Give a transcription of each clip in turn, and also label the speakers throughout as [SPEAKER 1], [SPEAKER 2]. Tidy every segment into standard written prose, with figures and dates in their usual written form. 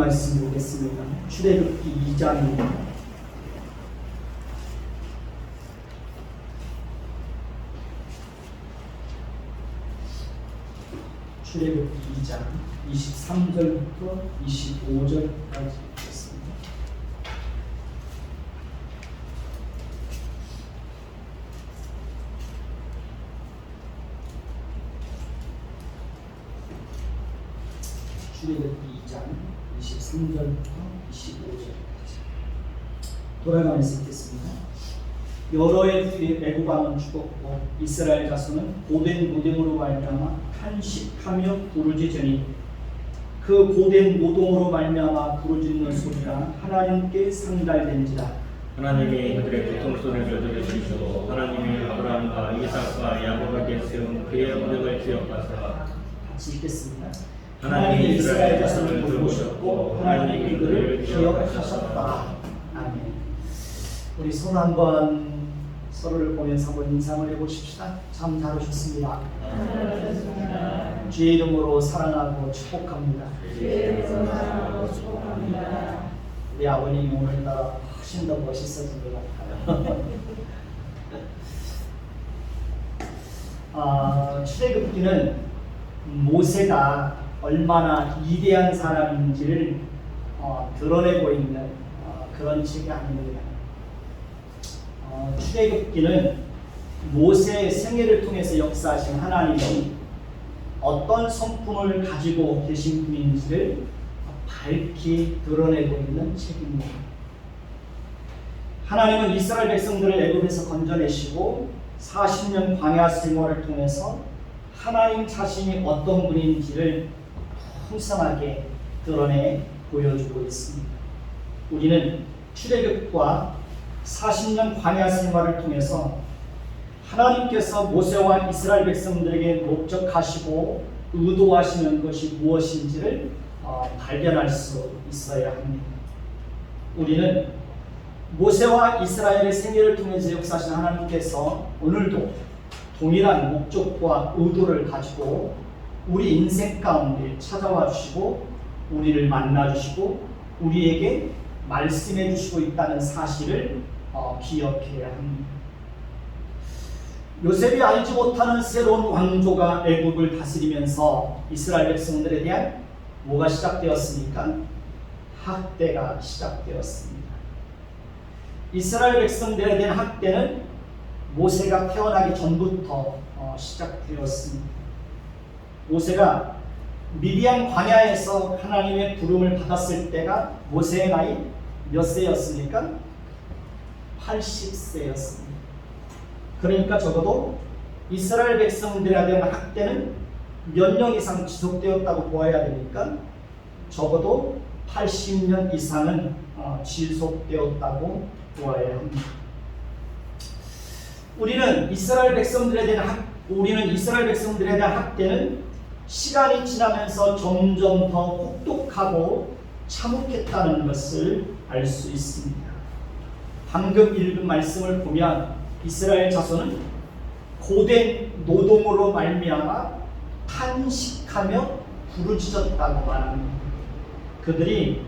[SPEAKER 1] 말씀 보겠습니다. 출애굽기 2장입니다. 출애굽기 2장 23절부터 25절까지 읽겠습니다. 출애굽기 2장 23절부터 25절까지 돌아가면서 읽겠습니다. 여러 해 후에 애굽 왕은 죽었고 이스라엘 자손은 고된 노동으로 말미암아 탄식하며 부르짖으니 그 고된 노동으로 말미암아 부르짖는 소리가 하나님께 상달된지라.
[SPEAKER 2] 하나님이 그들의 고통 소리를 들으시고 하나님이 아브라함과 이삭과 야곱에게 세운 그의 언약을 기억하사.
[SPEAKER 1] 같이 읽겠습니다.
[SPEAKER 2] 하나님이 이스라엘 자손을 돌보셨고 하나님이 그들을
[SPEAKER 1] 기억하셨다. 아멘. 우리 손 한번 서로를 보면서 한번 인상을 해보십시다. 참 잘하셨습니다. 주의 이름으로 사랑하고 축복합니다. 우리 아버님이 오늘따라 훨씬 더 멋있어진 것 같아요. 출애굽기는 모세가 얼마나 위대한 사람인지를 드러내고 있는 그런 책이 아닙니다. 출애굽기는 모세의 생애를 통해서 역사하신 하나님이 어떤 성품을 가지고 계신 분인지를 밝히 드러내고 있는 책입니다. 하나님은 이스라엘 백성들을 애굽에서 건져내시고 40년 광야 생활을 통해서 하나님 자신이 어떤 분인지를 풍성하게 드러내 보여주고 있습니다. 우리는 출애굽과 40년 광야 생활을 통해서 하나님께서 모세와 이스라엘 백성들에게 목적하시고 의도하시는 것이 무엇인지를 발견할 수 있어야 합니다. 우리는 모세와 이스라엘의 생애를 통해서 역사하신 하나님께서 오늘도 동일한 목적과 의도를 가지고 우리 인생 가운데 찾아와 주시고 우리를 만나 주시고 우리에게 말씀해 주시고 있다는 사실을 기억해야 합니다. 요셉이 알지 못하는 새로운 왕조가 애굽을 다스리면서 이스라엘 백성들에 대한 뭐가 시작되었습니까? 학대가 시작되었습니다. 이스라엘 백성들에 대한 학대는 모세가 태어나기 전부터 시작되었습니다. 모세가 미디안 광야에서 하나님의 부름을 받았을 때가 모세의 나이 몇 세였습니까? 80세였습니다. 그러니까 적어도 이스라엘 백성들에 대한 학대는 몇 년 이상 지속되었다고 보아야 되니까 적어도 80년 이상은 지속되었다고 보아야 합니다. 우리는 이스라엘 백성들에 대한 학대는 시간이 지나면서 점점 더 혹독하고 참혹했다는 것을 알 수 있습니다. 방금 읽은 말씀을 보면 이스라엘 자손은 고된 노동으로 말미암아 탄식하며 부르짖었다고 말합니다. 그들이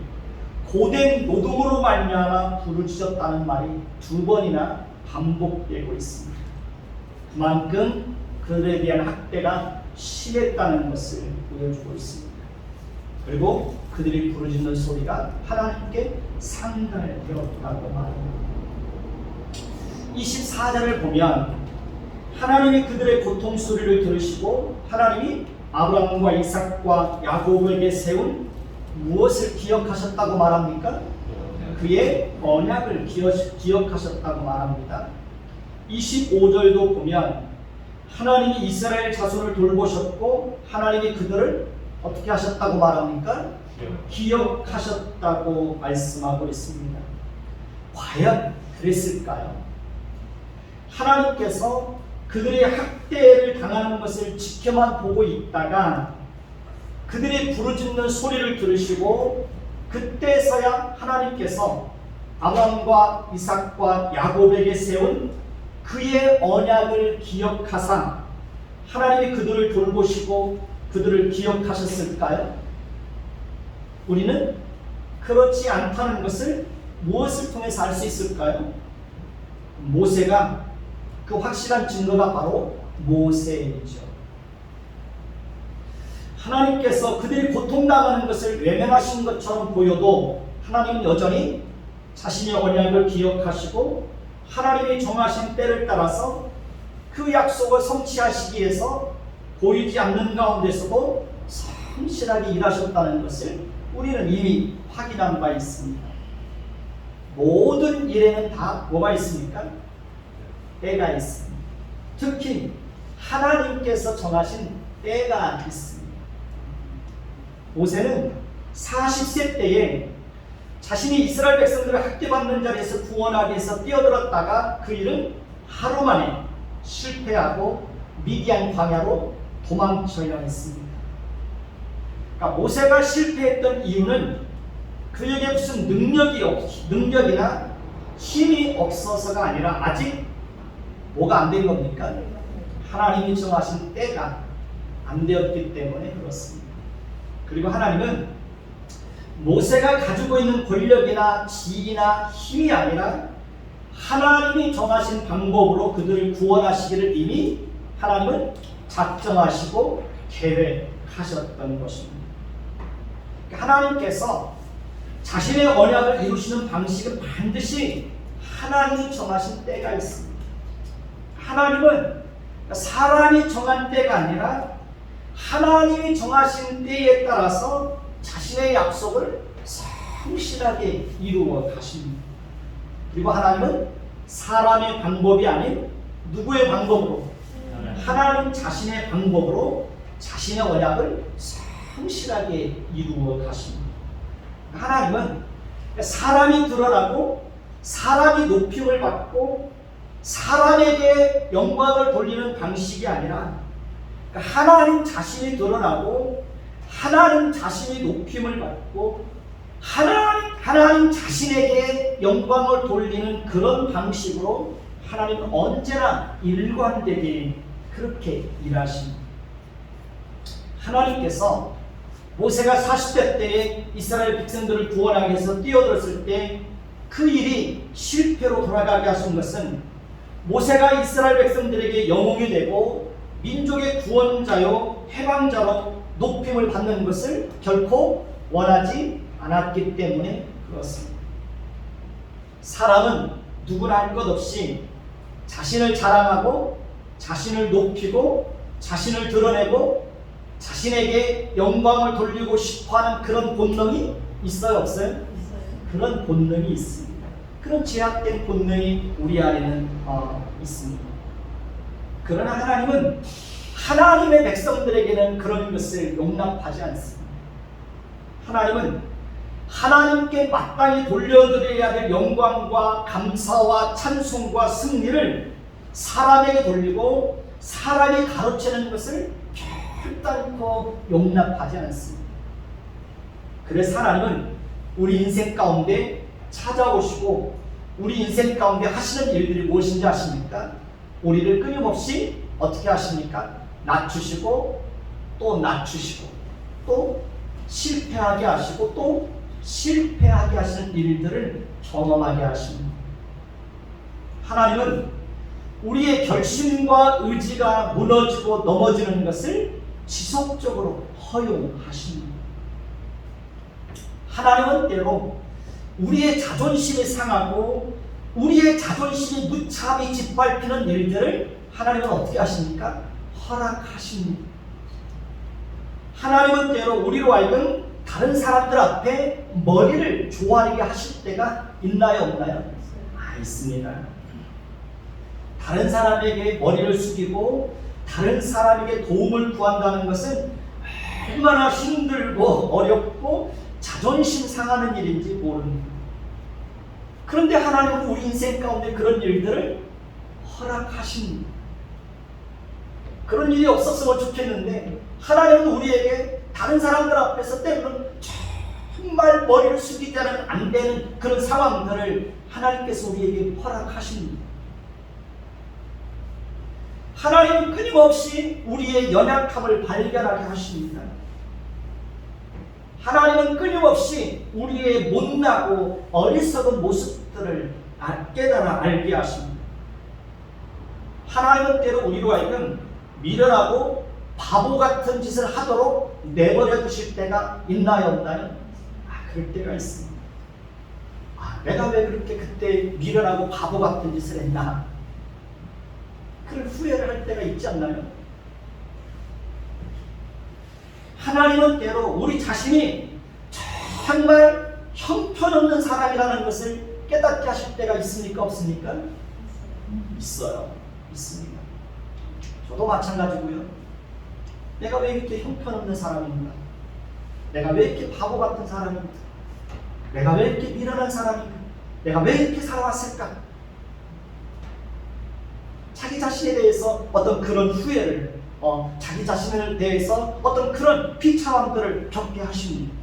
[SPEAKER 1] 고된 노동으로 말미암아 부르짖었다는 말이 2번이나 반복되고 있습니다. 그만큼 그들에 대한 학대가 심했다는 것을 보여주고 있습니다. 그리고 그들이 부르짖는 소리가 하나님께 상달되었다고 말합니다. 24절을 보면 하나님이 그들의 고통 소리를 들으시고 하나님이 아브라함과 이삭과 야곱에게 세운 무엇을 기억하셨다고 말합니까? 그의 언약을 기억하셨다고 말합니다. 25절도 보면 하나님이 이스라엘 자손을 돌보셨고 하나님이 그들을 어떻게 하셨다고 말합니까? 기억하셨다고 말씀하고 있습니다. 과연 그랬을까요? 하나님께서 그들의 학대를 당하는 것을 지켜만 보고 있다가 그들의 부르짖는 소리를 들으시고 그때서야 하나님께서 아브라함과 이삭과 야곱에게 세운 그의 언약을 기억하사 하나님이 그들을 돌보시고 그들을 기억하셨을까요? 우리는 그렇지 않다는 것을 무엇을 통해서 알 수 있을까요? 모세가 그 확실한 증거가 바로 모세이죠. 하나님께서 그들이 고통당하는 것을 외면하신 것처럼 보여도 하나님은 여전히 자신의 언약을 기억하시고 하나님이 정하신 때를 따라서 그 약속을 성취하시기 위해서 보이지 않는 가운데서도 성실하게 일하셨다는 것을 우리는 이미 확인한 바 있습니다. 모든 일에는 다 뭐가 있습니까? 때가 있습니다. 특히 하나님께서 정하신 때가 있습니다. 모세는 40세 때에 자신이 이스라엘 백성들을 학대받는 자리에서 구원하기 위해서 뛰어들었다가 그 일은 하루 만에 실패하고 미디안 광야로 도망쳐야 했습니다. 그러니까 모세가 실패했던 이유는 그에게 무슨 능력이나 힘이 없어서가 아니라 아직 뭐가 안 된 겁니까? 하나님이 정하신 때가 안 되었기 때문에 그렇습니다. 그리고 하나님은 모세가 가지고 있는 권력이나 지위나 힘이 아니라 하나님이 정하신 방법으로 그들을 구원하시기를 이미 하나님은 작정하시고 계획하셨던 것입니다. 하나님께서 자신의 언약을 이루시는 방식은 반드시 하나님이 정하신 때가 있습니다. 하나님은 사람이 정한 때가 아니라 하나님이 정하신 때에 따라서 자신의 약속을 성실하게 이루어 가십니다. 그리고 하나님은 사람의 방법이 아닌 누구의 방법으로? 하나님 자신의 방법으로 자신의 언약을 성실하게 이루어 가십니다. 하나님은 사람이 드러나고 사람이 높임을 받고 사람에게 영광을 돌리는 방식이 아니라 하나님 자신이 드러나고 하나님 자신이 높임을 받고 하나님 자신에게 영광을 돌리는 그런 방식으로 하나님은 언제나 일관되게 그렇게 일하십니다. 하나님께서 모세가 40대 때에 이스라엘 백성들을 구원하기 위해서 뛰어들었을 때 그 일이 실패로 돌아가게 하신 것은 모세가 이스라엘 백성들에게 영웅이 되고 민족의 구원자요 해방자로 높임을 받는 것을 결코 원하지 않았기 때문에 그렇습니다. 사람은 누구나 할 것 없이 자신을 자랑하고 자신을 높이고 자신을 드러내고 자신에게 영광을 돌리고 싶어하는 그런 본능이 있어요, 없어요? 그런 본능이 있습니다. 그런 제약된 본능이 우리 안에는 있습니다. 그러나 하나님은 하나님의 백성들에게는 그런 것을 용납하지 않습니다. 하나님은 하나님께 마땅히 돌려드려야 될 영광과 감사와 찬송과 승리를 사람에게 돌리고 사람이 가로채는 것을 결단코 용납하지 않습니다. 그래서 하나님은 우리 인생 가운데 찾아오시고 우리 인생 가운데 하시는 일들이 무엇인지 아십니까? 우리를 끊임없이 어떻게 하십니까? 낮추시고 또 낮추시고 또 실패하게 하시고 또 실패하게 하시는 일들을 경험하게 하십니다. 하나님은 우리의 결심과 의지가 무너지고 넘어지는 것을 지속적으로 허용하십니다. 하나님은 때로 우리의 자존심이 상하고 우리의 자존심이 무참히 짓밟히는 일들을 하나님은 어떻게 하십니까? 허락하십니다. 하나님은 때로 우리로 하여금 다른 사람들 앞에 머리를 조아리게 하실 때가 있나요, 없나요? 있습니다. 다른 사람에게 머리를 숙이고 다른 사람에게 도움을 구한다는 것은 얼마나 힘들고 어렵고 자존심 상하는 일인지 모릅니다. 그런데 하나님은 우리 인생 가운데 그런 일들을 허락하십니다. 그런 일이 없었으면 좋겠는데 하나님은 우리에게 다른 사람들 앞에서 때로는 정말 머리를 숙이자는 안 되는 그런 상황들을 하나님께서 우리에게 허락하십니다. 하나님은 끊임없이 우리의 연약함을 발견하게 하십니다. 하나님은 끊임없이 우리의 못나고 어리석은 모습들을 깨달아 알게 하십니다. 하나님은 때로 우리로 하여금 미련하고 바보 같은 짓을 하도록 내버려 두실 때가 있나요, 없나요? 그럴 때가 있습니다. 내가 왜 그렇게 그때 미련하고 바보 같은 짓을 했나? 그런 후회를 할 때가 있지 않나요? 하나님은 때로 우리 자신이 정말 형편없는 사람이라는 것을 깨닫게 하실 때가 있습니까? 없습니까? 있어요. 있습니다. 저도 마찬가지고요. 내가 왜 이렇게 형편없는 사람인가? 내가 왜 이렇게 바보 같은 사람인가? 내가 왜 이렇게 미련한 사람인가? 내가 왜 이렇게 살아왔을까? 자기 자신에 대해서 어떤 그런 후회를, 자기 자신에 대해서 어떤 그런 비참함들을 겪게 하십니다.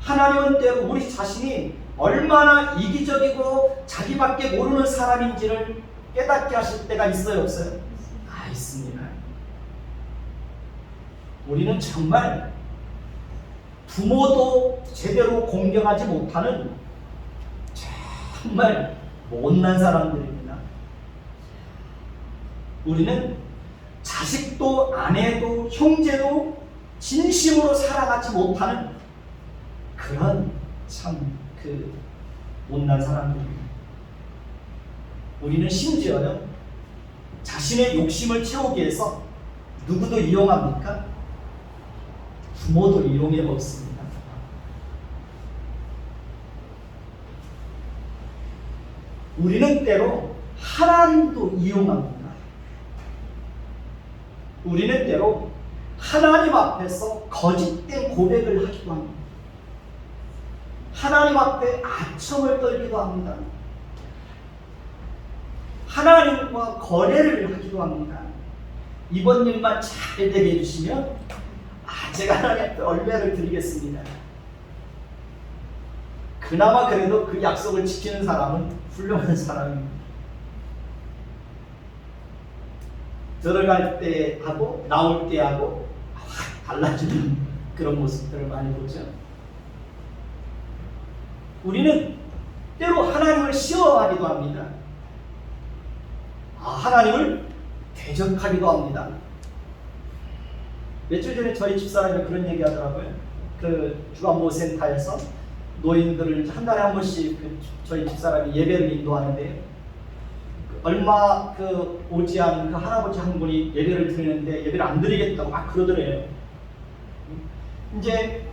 [SPEAKER 1] 하나님은 때로 우리 자신이 얼마나 이기적이고 자기밖에 모르는 사람인지를 깨닫게 하실 때가 있어요, 없어요? 있습니다. 우리는 정말 부모도 제대로 공경하지 못하는 정말 못난 사람들입니다. 우리는 자식도 아내도 형제도 진심으로 사랑하지 못하는 그런 참 못난 사람들입니다. 우리는 심지어요, 자신의 욕심을 채우기 위해서 누구도 이용합니까? 부모도 이용해 먹습니다. 우리는 때로 하나님도 이용합니다. 우리는 때로 하나님 앞에서 거짓된 고백을 하기도 합니다. 하나님 앞에 아첨을 떨기도 합니다. 하나님과 거래를 하기도 합니다. 이번 일만 잘 되게 해주시면 제가 하나님께 얼매를 드리겠습니다. 그나마 그래도 그 약속을 지키는 사람은 훌륭한 사람입니다. 들어갈 때 하고 나올 때 하고 달라지는 그런 모습들을 많이 보죠. 우리는 때로 하나님을 시험하기도 합니다. 하나님을 대적하기도 합니다. 며칠 전에 저희 집사람이 그런 얘기 하더라고요. 그 주간보호센터에서 노인들을 한 달에 한 번씩 저희 집사람이 예배를 인도하는데, 얼마 오지 않은 그 할아버지 한 분이 예배를 드리는데 예배를 안 드리겠다고 막 그러더래요. 이제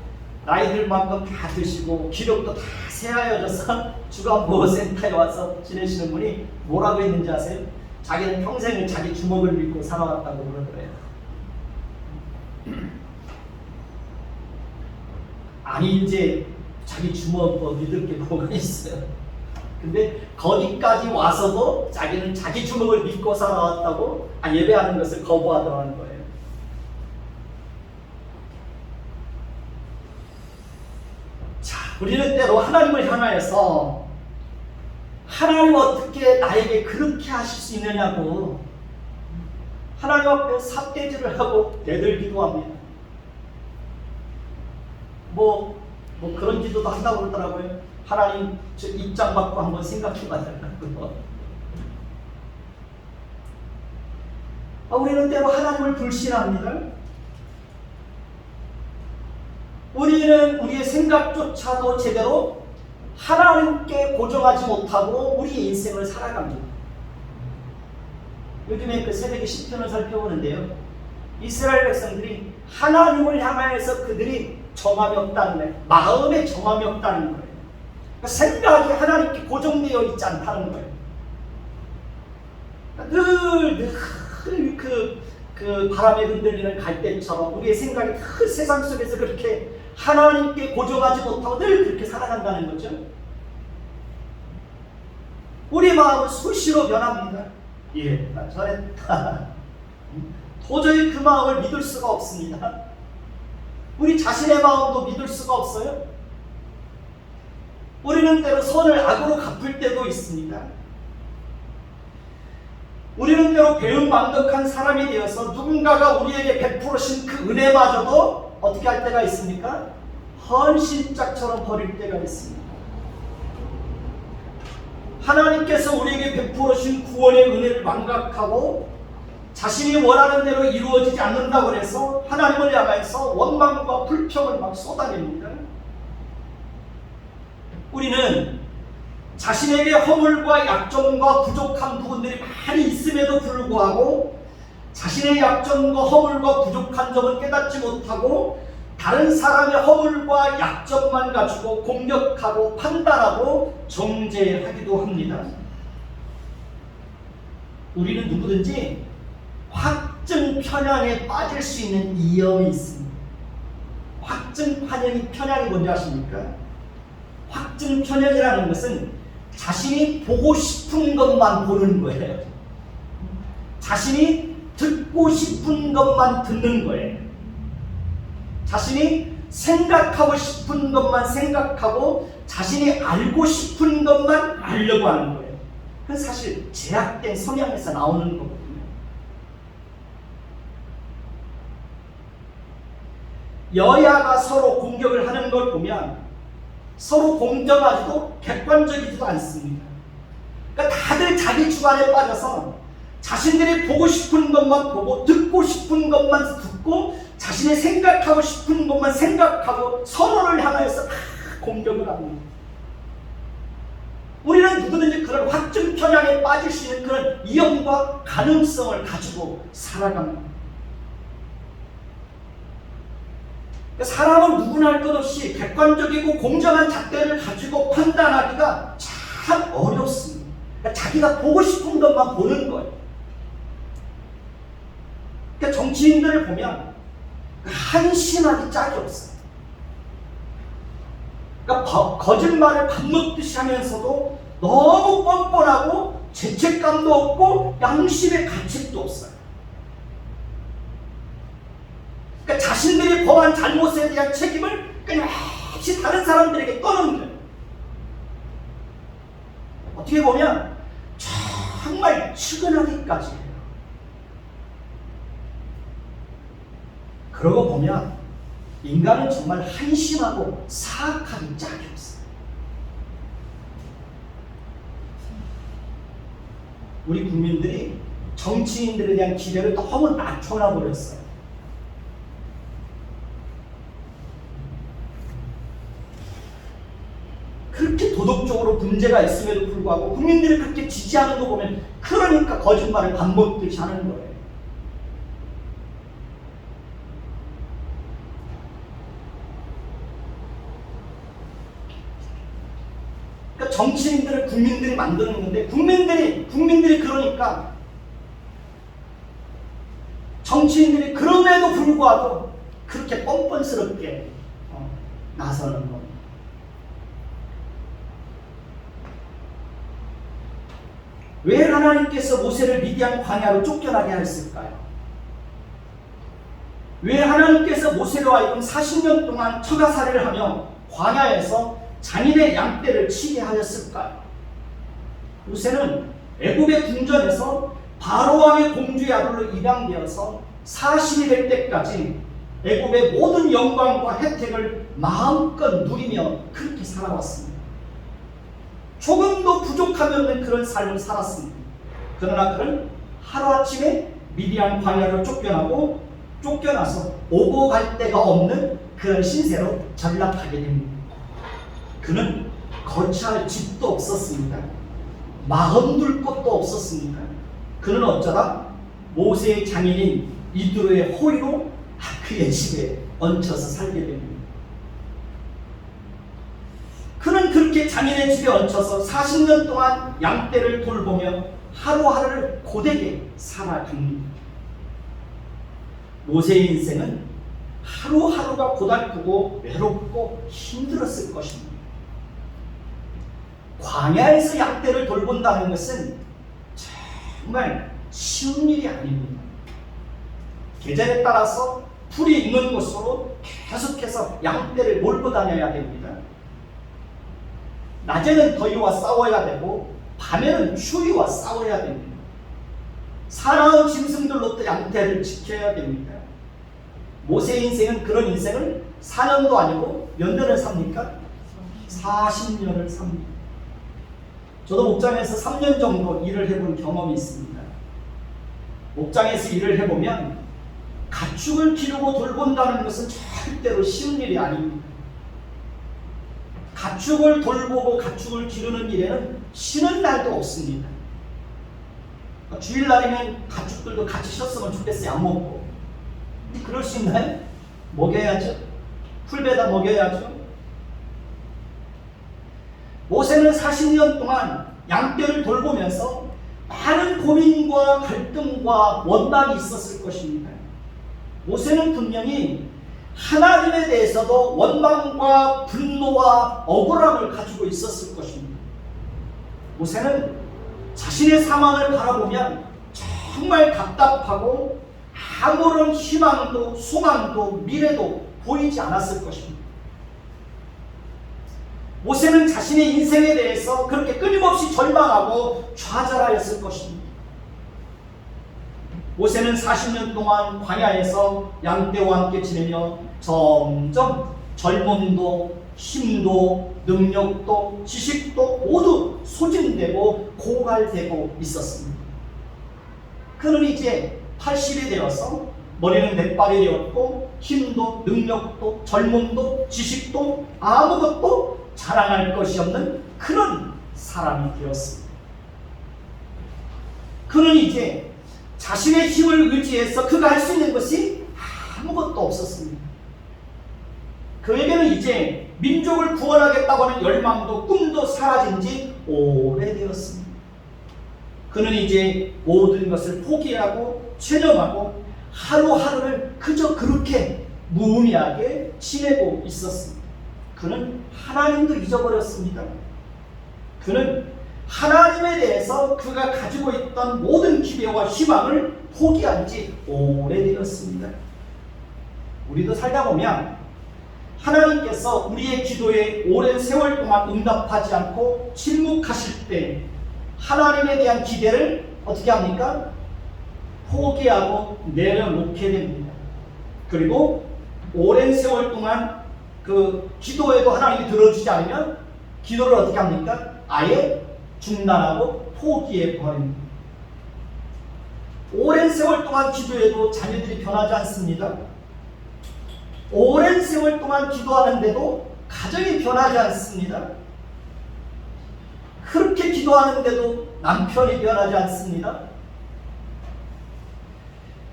[SPEAKER 1] 나이들 만큼 다 드시고 기력도 다 새하여져서 주간보호센터에 와서 지내시는 분이 뭐라고 했는지 아세요? 자기는 평생을 자기 주먹을 믿고 살아왔다고 그러더래요. 아니, 이제 자기 주먹 믿을 게 뭐가 있어요? 근데 거기까지 와서도 자기는 자기 주먹을 믿고 살아왔다고 예배하는 것을 거부하더라는 거예요. 자, 우리는 때로 하나님을 향하여서 하나님 어떻게 나에게 그렇게 하실 수 있느냐고 하나님 앞에 삿대질을 하고 대들기도 합니다. 뭐 그런 기도도 한다고 그러더라고요. 하나님, 저 입장 받고 한번 생각해 봐달라고. 우리는 때로 하나님을 불신합니다. 우리는 우리의 생각조차도 제대로 하나님께 고정하지 못하고 우리의 인생을 살아갑니다. 요즘에 그 새벽에 시편을 살펴보는데요, 이스라엘 백성들이 하나님을 향하여서 그들이 정함이 없다는 거예요. 마음에 정함이 없다는 거예요. 생각이 하나님께 고정되어 있지 않다는 거예요. 늘 그 바람에 흔들리는 갈대처럼 우리의 생각이 그 세상 속에서 그렇게 하나님께 고정하지 못하고 늘 그렇게 살아간다는 거죠. 우리 마음은 수시로 변합니다. 나 저랬다. 도저히 그 마음을 믿을 수가 없습니다. 우리 자신의 마음도 믿을 수가 없어요. 우리는 때로 선을 악으로 갚을 때도 있습니다. 우리는 때로 배은망덕한 사람이 되어서 누군가가 우리에게 베풀으신 그 은혜마저도 어떻게 할 때가 있습니까? 헌신짝처럼 버릴 때가 있습니다. 하나님께서 우리에게 베풀어 주신 구원의 은혜를 망각하고 자신이 원하는 대로 이루어지지 않는다고 해서 하나님을 향해서 원망과 불평을 막 쏟아냅니다. 우리는 자신에게 허물과 약점과 부족한 부분들이 많이 있음에도 불구하고 자신의 약점과 허물과 부족한 점은 깨닫지 못하고 다른 사람의 허물과 약점만 가지고 공격하고 판단하고 정죄하기도 합니다. 우리는 누구든지 확증 편향에 빠질 수 있는 위험이 있습니다. 확증 편향이 뭔지 아십니까? 확증 편향이라는 것은 자신이 보고 싶은 것만 보는 거예요. 자신이 듣고 싶은 것만 듣는 거예요. 자신이 생각하고 싶은 것만 생각하고 자신이 알고 싶은 것만 알려고 하는 거예요. 그건 사실 제약된 성향에서 나오는 거거든요. 여야가 서로 공격을 하는 걸 보면 서로 공정하지도 객관적이지도 않습니다. 그러니까 다들 자기 주관에 빠져서 자신들이 보고 싶은 것만 보고 듣고 싶은 것만 듣고 자신이 생각하고 싶은 것만 생각하고 서로를 향해서 공격을 합니다. 우리는 누구든지 그런 확증 편향에 빠질 수 있는 그런 위험과 가능성을 가지고 살아갑니다. 사람은 누구나 할 것 없이 객관적이고 공정한 잣대를 가지고 판단하기가 참 어렵습니다. 그러니까 자기가 보고 싶은 것만 보는 거예요. 그러니까 정치인들을 보면 한심하기 짝이 없어요. 그러니까 거짓말을 밥 먹듯이 하면서도 너무 뻔뻔하고 죄책감도 없고 양심의 가책도 없어요. 그러니까 자신들이 범한 잘못에 대한 책임을 끊임없이 다른 사람들에게 떠넘겨요. 어떻게 보면 정말 측은하기까지 해요. 그러고 보면 인간은 정말 한심하고 사악하기 짝이 없어요. 우리 국민들이 정치인들에 대한 기대를 너무 낮춰놔 버렸어요. 그렇게 도덕적으로 문제가 있음에도 불구하고 국민들이 그렇게 지지하는 거 보면 그러니까 거짓말을 밥 먹듯이 하는 거예요. 그러니까 정치인들을 국민들이 만드는 건데 국민들이 그러니까 정치인들이 그럼에도 불구하고 그렇게 뻔뻔스럽게 나서는 겁니다. 왜 하나님께서 모세를 미디안 광야로 쫓겨나게 하셨을까요? 왜 하나님께서 모세로 하여금 40년 동안 처가살이를 하며 광야에서 장인의 양떼를 치게 하셨을까요? 모세는 애굽의 궁전에서 바로왕의 공주의 아들로 입양되어서 40이 될 때까지 애굽의 모든 영광과 혜택을 마음껏 누리며 그렇게 살아왔습니다. 조금도 부족함이 없는 그런 삶을 살았습니다. 그러나 그는 하루아침에 미디안 광야로 쫓겨나서 오고 갈 데가 없는 그런 신세로 전락하게 됩니다. 그는 거처할 집도 없었습니다. 마음 둘 곳도 없었습니다. 그는 어쩌다 모세의 장인인 이드로의 호의로 그의 집에 얹혀서 살게 됩니다. 그는 그렇게 장인의 집에 얹혀서 40년 동안 양떼를 돌보며 하루하루를 고되게 살아갑니다. 모세의 인생은 하루하루가 고달프고 외롭고 힘들었을 것입니다. 광야에서 양떼를 돌본다는 것은 정말 쉬운 일이 아닙니다. 계절에 따라서 풀이 있는 곳으로 계속해서 양떼를 몰고 다녀야 됩니다. 낮에는 더위와 싸워야 되고 밤에는 추위와 싸워야 됩니다. 사나운 짐승들로부터 양떼를 지켜야 됩니다. 모세 인생은 그런 인생을 4년도 아니고 몇 년을 삽니까? 40년을 삽니다. 저도 목장에서 3년 정도 일을 해본 경험이 있습니다. 목장에서 일을 해보면 가축을 기르고 돌본다는 것은 절대로 쉬운 일이 아닙니다. 가축을 돌보고 가축을 기르는 일에는 쉬는 날도 없습니다. 주일날이면 가축들도 같이 쉬었으면 좋겠어요. 안 먹고. 그럴 수 있나요? 먹여야죠. 풀베다 먹여야죠. 모세는 40년 동안 양떼를 돌보면서 많은 고민과 갈등과 원망이 있었을 것입니다. 모세는 분명히 하나님에 대해서도 원망과 분노와 억울함을 가지고 있었을 것입니다. 모세는 자신의 상황을 바라보면 정말 답답하고 아무런 희망도 소망도 미래도 보이지 않았을 것입니다. 모세는 자신의 인생에 대해서 그렇게 끊임없이 절망하고 좌절하였을 것입니다. 모세는 40년 동안 광야에서 양떼와 함께 지내며 점점 젊음도 힘도 능력도 지식도 모두 소진되고 고갈되고 있었습니다. 그는 이제 80이 되어서 머리는 백발이 되었고 힘도 능력도 젊음도 지식도 아무것도 자랑할 것이 없는 그런 사람이 되었습니다. 그는 이제 자신의 힘을 의지해서 그가 할 수 있는 것이 아무것도 없었습니다. 그에게는 이제 민족을 구원하겠다고 하는 열망도 꿈도 사라진 지 오래되었습니다. 그는 이제 모든 것을 포기하고 체념하고 하루하루를 그저 그렇게 무의미하게 지내고 있었습니다. 그는 하나님도 잊어버렸습니다. 그는 하나님에 대해서 그가 가지고 있던 모든 기대와 희망을 포기한 지 오래되었습니다. 우리도 살다 보면 하나님께서 우리의 기도에 오랜 세월 동안 응답하지 않고 침묵하실 때 하나님에 대한 기대를 어떻게 합니까? 포기하고 내려놓게 됩니다. 그리고 오랜 세월 동안 그 기도에도 하나님이 들어주지 않으면 기도를 어떻게 합니까? 아예 중단하고 포기해 버립니다. 오랜 세월 동안 기도해도 자녀들이 변하지 않습니다. 오랜 세월 동안 기도하는데도 가정이 변하지 않습니다. 그렇게 기도하는데도 남편이 변하지 않습니다.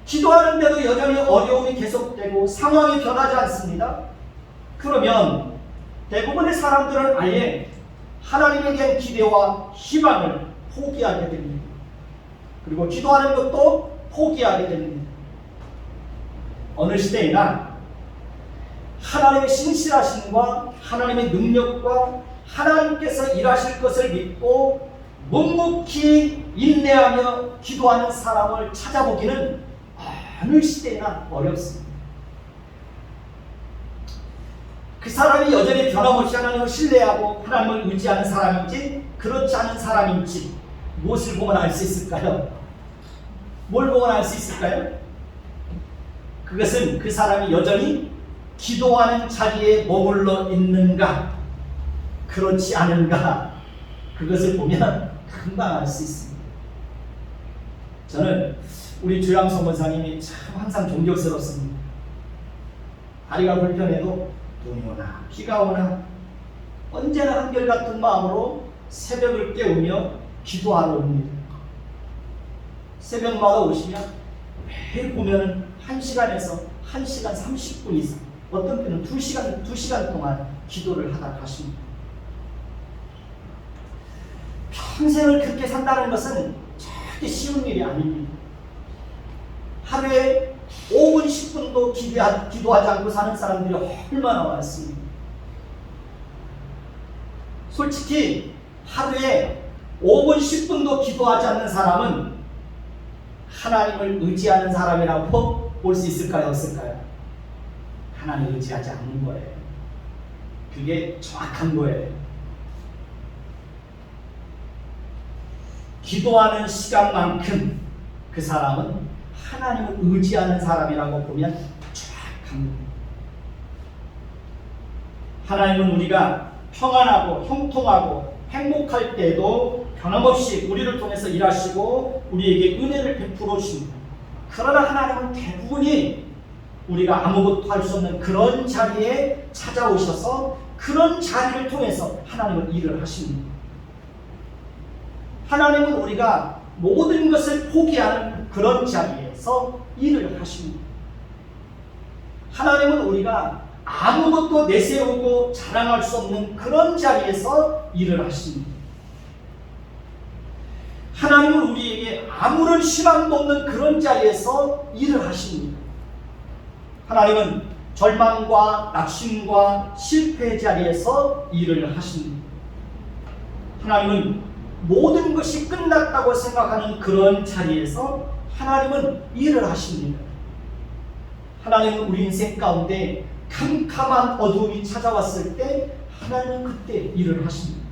[SPEAKER 1] 기도하는데도 여전히 어려움이 계속되고 상황이 변하지 않습니다. 그러면 대부분의 사람들은 아예 하나님에 대한 기대와 희망을 포기하게 됩니다. 그리고 기도하는 것도 포기하게 됩니다. 어느 시대이나 하나님의 신실하심과 하나님의 능력과 하나님께서 일하실 것을 믿고 묵묵히 인내하며 기도하는 사람을 찾아보기는 어느 시대나 어렵습니다. 그 사람이 여전히 변함없이 하나님을 신뢰하고 하나님을 의지하는 사람인지 그렇지 않은 사람인지 무엇을 보면 알 수 있을까요? 뭘 보면 알 수 있을까요? 그것은 그 사람이 여전히 기도하는 자리에 머물러 있는가 그렇지 않은가 그것을 보면 금방 알 수 있습니다. 저는 우리 주양성 권사님이 참 항상 존경스럽습니다. 다리가 불편해도 눈이 오나 비가 오나 언제나 한결같은 마음으로 새벽을 깨우며 기도하러 옵니다. 새벽마다 오시면 매일 보면 1시간에서 1시간 30분 이상 어떤 때는 2시간 동안 기도를 하다 가십니다. 평생을 그렇게 산다는 것은 절대 쉬운 일이 아닙니다. 하루에 5분 10분도 기도하지 않고 사는 사람들이 얼마나 많습니다. 솔직히 하루에 5분 10분도 기도하지 않는 사람은 하나님을 의지하는 사람이라고 볼 수 있을까요? 없을까요? 하나님을 의지하지 않는 거예요. 그게 정확한 거예요. 기도하는 시간만큼 그 사람은 하나님을 의지하는 사람이라고 보면 합니다. 하나님은 우리가 평안하고 형통하고 행복할 때도 변함없이 우리를 통해서 일하시고 우리에게 은혜를 베풀어 주십니다. 그러나 하나님은 대부분이 우리가 아무것도 할 수 없는 그런 자리에 찾아오셔서 그런 자리를 통해서 하나님은 일을 하십니다. 하나님은 우리가 모든 것을 포기하는 그런 자리에서 일을 하십니다. 하나님은 우리가 아무것도 내세우고 자랑할 수 없는 그런 자리에서 일을 하십니다. 하나님은 우리에게 아무런 희망도 없는 그런 자리에서 일을 하십니다. 하나님은 절망과 낙심과 실패의 자리에서 일을 하십니다. 하나님은 모든 것이 끝났다고 생각하는 그런 자리에서 하나님은 일을 하십니다. 하나님은 우리 인생 가운데 캄캄한 어두움이 찾아왔을 때 하나님은 그때 일을 하십니다.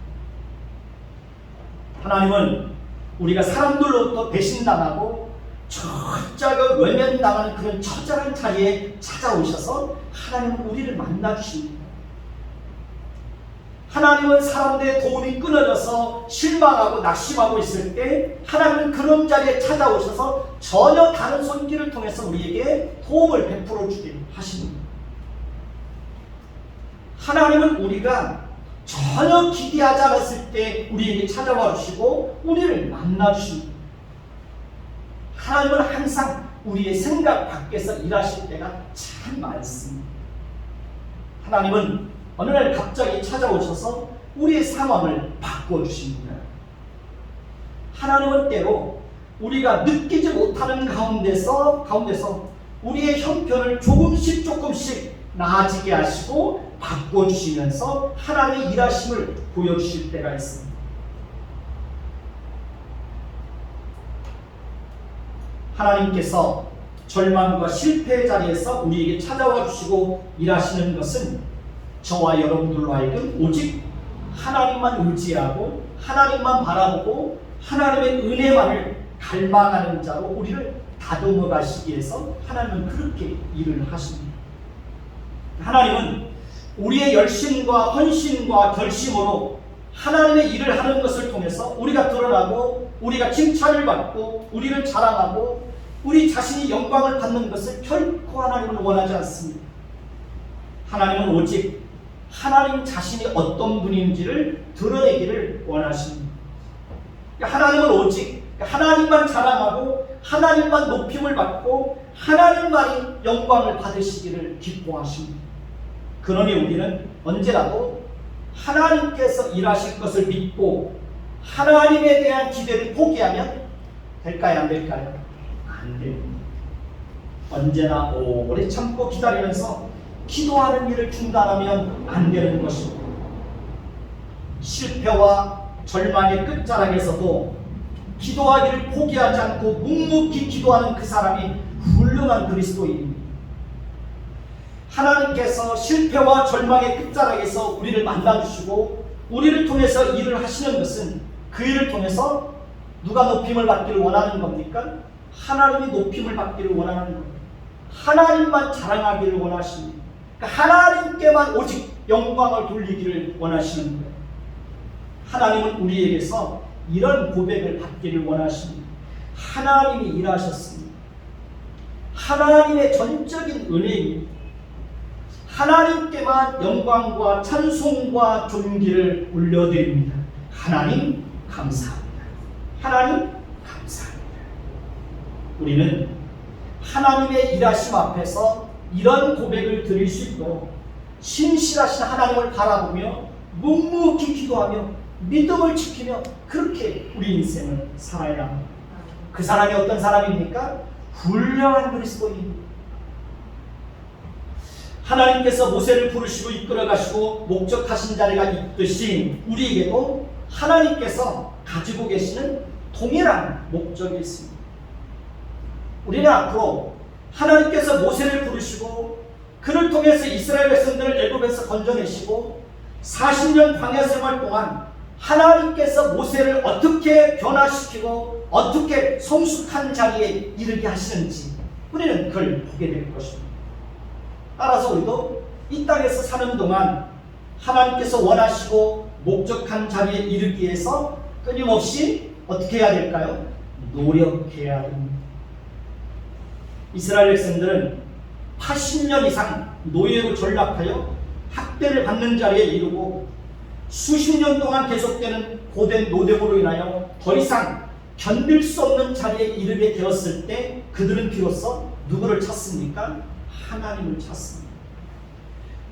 [SPEAKER 1] 하나님은 우리가 사람들로부터 배신당하고 철저하게 외면당하는 그런 처절한 자리에 찾아오셔서 하나님은 우리를 만나주십니다. 하나님은 사람들의 도움이 끊어져서 실망하고 낙심하고 있을 때 하나님은 그런 자리에 찾아오셔서 전혀 다른 손길을 통해서 우리에게 도움을 베풀어 주게 하십니다. 하나님은 우리가 전혀 기대하지 않았을 때 우리에게 찾아와 주시고 우리를 만나 주십니다. 하나님은 항상 우리의 생각 밖에서 일하실 때가 참 많습니다. 하나님은 어느 날 갑자기 찾아오셔서 우리의 상황을 바꿔주십니다. 하나님은 때로 우리가 느끼지 못하는 가운데서 우리의 형편을 조금씩 나아지게 하시고 바꿔주시면서 하나님의 일하심을 보여주실 때가 있습니다. 하나님께서 절망과 실패의 자리에서 우리에게 찾아와 주시고 일하시는 것은 저와 여러분들로 하여금 오직 하나님만 의지하고 하나님만 바라보고 하나님의 은혜만을 갈망하는 자로 우리를 다듬어 가시기 위해서 하나님은 그렇게 일을 하십니다. 하나님은 우리의 열심과 헌신과 결심으로 하나님의 일을 하는 것을 통해서 우리가 드러나고 우리가 칭찬을 받고 우리를 자랑하고 우리 자신이 영광을 받는 것을 결코 하나님은 원하지 않습니다. 하나님은 오직 하나님 자신이 어떤 분인지를 드러내기를 원하십니다. 하나님은 오직 하나님만 자랑하고 하나님만 높임을 받고 하나님만이 영광을 받으시기를 기뻐하십니다. 그러니 우리는 언제라도 하나님께서 일하실 것을 믿고 하나님에 대한 기대를 포기하면 될까요? 안 될까요? 안 됩니다. 언제나 오래 참고 기다리면서 기도하는 일을 중단하면 안 되는 것입니다. 실패와 절망의 끝자락에서도 기도하기를 포기하지 않고 묵묵히 기도하는 그 사람이 훌륭한 그리스도인입니다. 하나님께서 실패와 절망의 끝자락에서 우리를 만나주시고 우리를 통해서 일을 하시는 것은 그 일을 통해서 누가 높임을 받기를 원하는 겁니까? 하나님이 높임을 받기를 원하는 겁니다. 하나님만 자랑하기를 원하십니다. 그러니까 하나님께만 오직 영광을 돌리기를 원하시는 거예요. 하나님은 우리에게서 이런 고백을 받기를 원하십니다. 하나님이 일하셨습니다. 하나님의 전적인 은혜입니다. 하나님께만 영광과 찬송과 존귀를 올려드립니다. 하나님 감사합니다. 하나님 감사합니다. 우리는 하나님의 일하심 앞에서 이런 고백을 드릴 수 있도록 신실하신 하나님을 바라보며 묵묵히 기도하며 믿음을 지키며 그렇게 우리 인생을 살아야 합니다. 그 사람이 어떤 사람입니까? 훌륭한 그리스도인입니다. 하나님께서 모세를 부르시고 이끌어 가시고 목적하신 자리가 있듯이 우리에게도 하나님께서 가지고 계시는 동일한 목적이 있습니다. 우리는 앞으로 하나님께서 모세를 부르시고 그를 통해서 이스라엘 백성들을 애굽에서 건져내시고 40년 광야 생활 동안 하나님께서 모세를 어떻게 변화시키고 어떻게 성숙한 자리에 이르게 하시는지 우리는 그걸 보게 될 것입니다. 따라서 우리도 이 땅에서 사는 동안 하나님께서 원하시고 목적한 자리에 이르기 위해서 끊임없이 어떻게 해야 될까요? 노력해야 합니다. 이스라엘 백성들은 80년 이상 노예로 전락하여 학대를 받는 자리에 이르고 수십 년 동안 계속되는 고된 노동으로 인하여 더 이상 견딜 수 없는 자리에 이르게 되었을 때 그들은 비로소 누구를 찾습니까? 하나님을 찾습니다.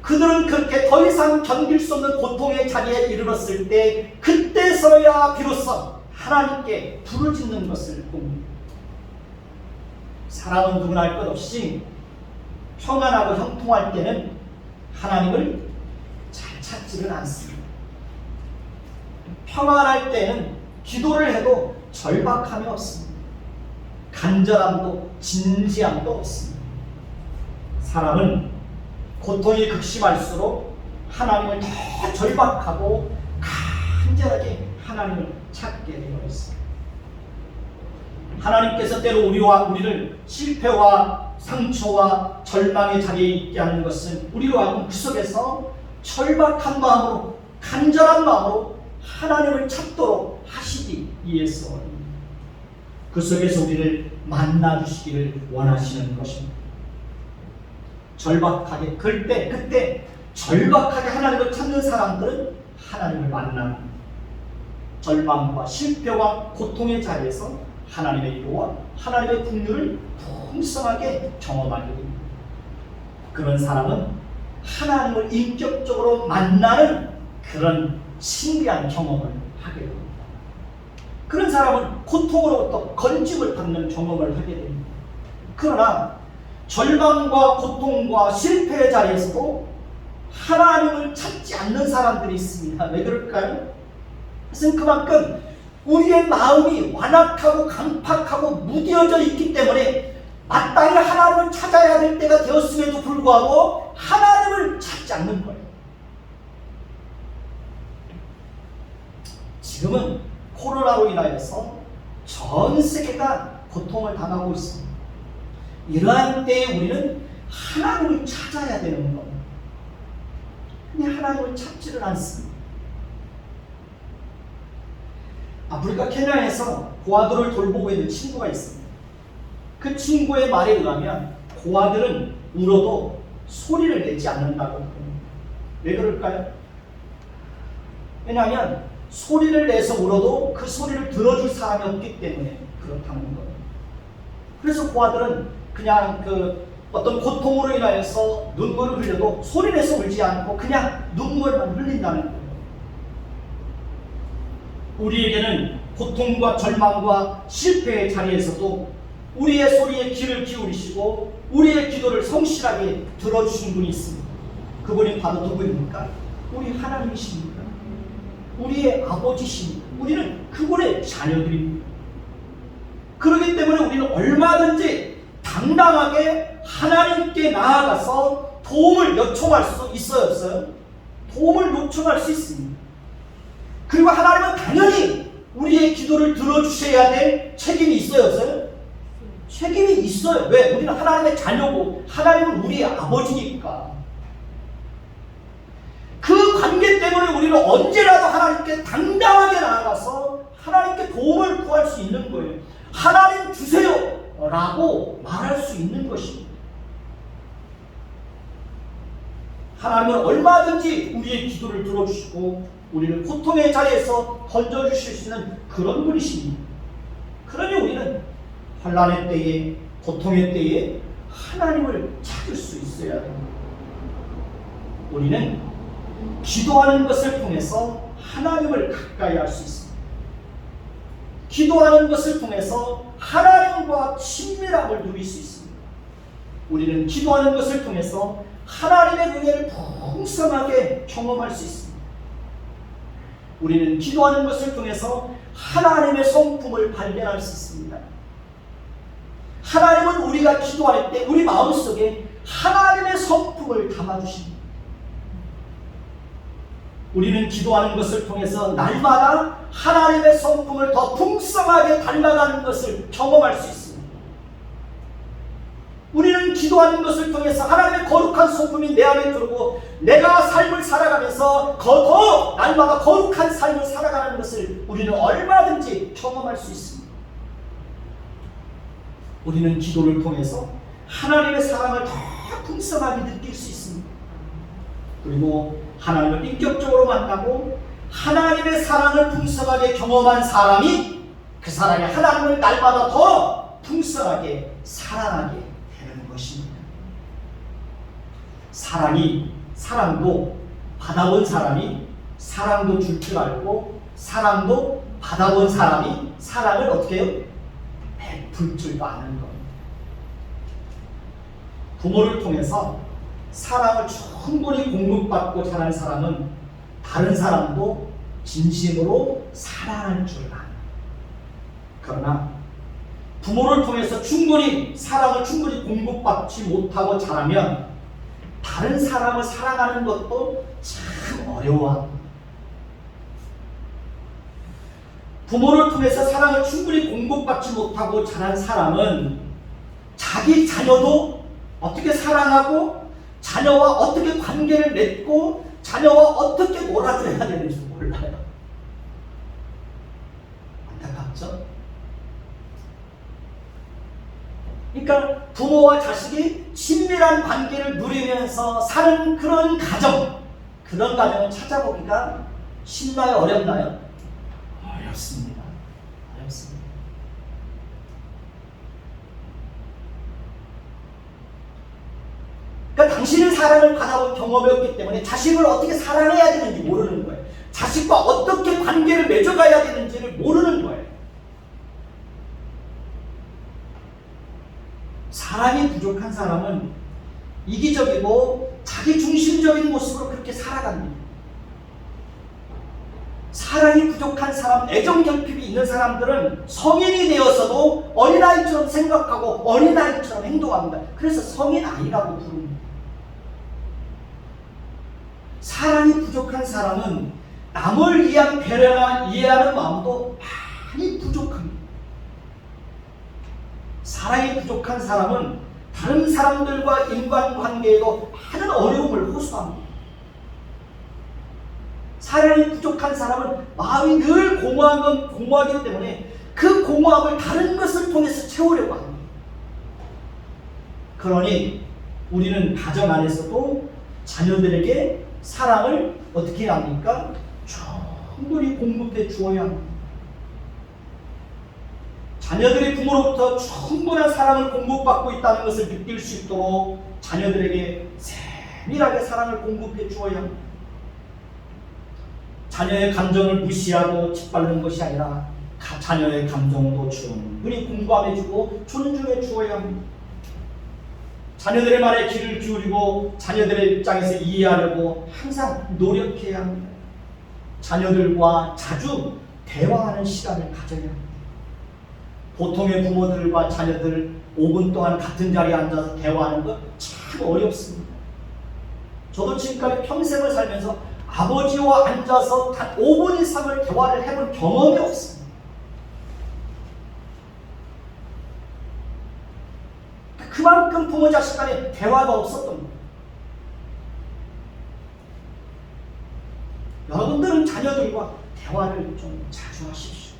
[SPEAKER 1] 그들은 그렇게 더 이상 견딜 수 없는 고통의 자리에 이르렀을 때 그때서야 비로소 하나님께 부르짖는 것을 봅니다. 사람은 누구나 할 것 없이 평안하고 형통할 때는 하나님을 잘 찾지를 않습니다. 평안할 때는 기도를 해도 절박함이 없습니다. 간절함도 진지함도 없습니다. 사람은 고통이 극심할수록 하나님을 더 절박하고 간절하게 하나님을 찾게 되어 있습니다. 하나님께서 때로 우리를 실패와 상처와 절망의 자리에 있게 하는 것은 우리로 하여금 그 속에서 절박한 마음으로 간절한 마음으로 하나님을 찾도록 하시기 위해서입니다. 그 속에서 우리를 만나주시기를 원하시는 것입니다. 절박하게 그때 절박하게 하나님을 찾는 사람들은 하나님을 만납니다. 절망과 실패와 고통의 자리에서 하나님의 위로와 하나님의 긍휼을 풍성하게 경험하게 됩니다. 그런 사람은 하나님을 인격적으로 만나는 그런 신비한 경험을 하게 됩니다. 그런 사람은 고통으로부터 건짐을 받는 경험을 하게 됩니다. 그러나 절망과 고통과 실패의 자리에서도 하나님을 찾지 않는 사람들이 있습니다. 왜 그럴까요? 그것은 그만큼 우리의 마음이 완악하고 강팍하고 무뎌져 있기 때문에 마땅히 하나님을 찾아야 될 때가 되었음에도 불구하고 하나님을 찾지 않는 거예요. 지금은 코로나로 인하여서 전 세계가 고통을 당하고 있습니다. 이러한 때에 우리는 하나님을 찾아야 되는 겁니다. 근데 하나님을 찾지를 않습니다. 아프리카 케냐에서 고아들을 돌보고 있는 친구가 있습니다. 그 친구의 말에 의하면 고아들은 울어도 소리를 내지 않는다고 합니다. 왜 그럴까요? 왜냐하면 소리를 내서 울어도 그 소리를 들어줄 사람이 없기 때문에 그렇다는 거예요. 그래서 고아들은 그냥 어떤 고통으로 인하여서 눈물을 흘려도 소리내서 울지 않고 그냥 눈물만 흘린다는 거예요. 우리에게는 고통과 절망과 실패의 자리에서도 우리의 소리에 귀를 기울이시고 우리의 기도를 성실하게 들어주신 분이 있습니다. 그분이 바로 누구입니까? 우리 하나님이십니다. 우리의 아버지십니다. 우리는 그분의 자녀들입니다. 그렇기 때문에 우리는 얼마든지 당당하게 하나님께 나아가서 도움을 요청할 수 있어요, 없어요? 도움을 요청할 수 있습니다. 그리고 하나님은 당연히 우리의 기도를 들어주셔야 될 책임이 있어요, 없어요? 책임이 있어요. 왜? 우리는 하나님의 자녀고 하나님은 우리의 아버지니까. 그 관계 때문에 우리는 언제라도 하나님께 당당하게 나아가서 하나님께 도움을 구할 수 있는 거예요. 하나님 주세요 라고 말할 수 있는 것입니다. 하나님은 얼마든지 우리의 기도를 들어주시고 우리를 고통의 자리에서 건져주실 수 있는 그런 분이십니다. 그러니 우리는 환난의 때에 고통의 때에 하나님을 찾을 수 있어야 합니다. 우리는 기도하는 것을 통해서 하나님을 가까이 할 수 있습니다. 기도하는 것을 통해서 하나님과 친밀함을 누릴 수 있습니다. 우리는 기도하는 것을 통해서 하나님의 은혜를 풍성하게 경험할 수 있습니다. 우리는 기도하는 것을 통해서 하나님의 성품을 발견할 수 있습니다. 하나님은 우리가 기도할 때 우리 마음속에 하나님의 성품을 담아주십니다. 우리는 기도하는 것을 통해서 날마다 하나님의 성품을 더 풍성하게 닮아가는 것을 경험할 수 있습니다. 우리는 기도하는 것을 통해서 하나님의 거룩한 성품이 내 안에 들어오고 내가 삶을 살아가면서 더 날마다 거룩한 삶을 살아가는 것을 우리는 얼마든지 경험할 수 있습니다. 우리는 기도를 통해서 하나님의 사랑을 더 풍성하게 느낄 수 있습니다. 그리고 하나님을 인격적으로 만나고 하나님의 사랑을 풍성하게 경험한 사람이 그 사람이 하나님을 날마다 더 풍성하게 사랑하게 되는 것입니다. 사랑도 받아본 사람이 사랑도 줄 줄 알고 사랑도 받아본 사람이 사랑을 어떻게 해요? 베풀 줄 아는 겁니다. 부모를 통해서 사랑을 충분히 공급받고 자란 사람은 다른 사람도 진심으로 사랑할 줄 아는. 그러나 부모를 통해서 사랑을 충분히 공급받지 못하고 자라면 다른 사람을 사랑하는 것도 참 어려워합니다. 부모를 통해서 사랑을 충분히 공급받지 못하고 자란 사람은 자기 자녀도 어떻게 사랑하고 자녀와 어떻게 관계를 맺고 자녀와 어떻게 놀아줘야 되는지 몰라요. 안타깝죠? 그러니까 부모와 자식이 친밀한 관계를 누리면서 사는 그런 가정을 찾아보기가 쉽나요? 어렵나요? 어렵습니다. 그러니까 당신은 사랑을 받아본 경험이 없기 때문에 자식을 어떻게 사랑해야 되는지 모르는 거예요. 자식과 어떻게 관계를 맺어가야 되는지를 모르는 거예요. 사랑이 부족한 사람은 이기적이고 자기중심적인 모습으로 그렇게 살아갑니다. 사랑이 부족한 사람, 애정결핍이 있는 사람들은 성인이 되어서도 어린아이처럼 생각하고 어린아이처럼 행동합니다. 그래서 성인아이라고 부릅니다. 사랑이 부족한 사람은 남을 위한 배려나 이해하는 마음도 많이 부족합니다. 사랑이 부족한 사람은 다른 사람들과 인간관계에도 많은 어려움을 호소합니다. 사랑이 부족한 사람은 마음이 늘 공허하기 때문에 그 공허함을 다른 것을 통해서 채우려고 합니다. 그러니 우리는 가정 안에서도 자녀들에게 사랑을 어떻게 해야 합니까? 충분히 공급해 주어야 합니다. 자녀들이 부모로부터 충분한 사랑을 공급받고 있다는 것을 느낄 수 있도록 자녀들에게 세밀하게 사랑을 공급해 주어야 합니다. 자녀의 감정을 무시하고 짓밟는 것이 아니라 자녀의 감정도 충분히 공감해주고 존중해 주어야 합니다. 자녀들의 말에 귀를 기울이고 자녀들의 입장에서 이해하려고 항상 노력해야 합니다. 자녀들과 자주 대화하는 시간을 가져야 합니다. 보통의 부모들과 자녀들 5분 동안 같은 자리에 앉아서 대화하는 것 참 어렵습니다. 저도 지금까지 평생을 살면서 아버지와 앉아서 단 5분 이상을 대화를 해본 경험이 없습니다. 그만큼 부모 자식 간에 대화가 없었던 거예요. 여러분들은 자녀들과 대화를 좀 자주 하십시오.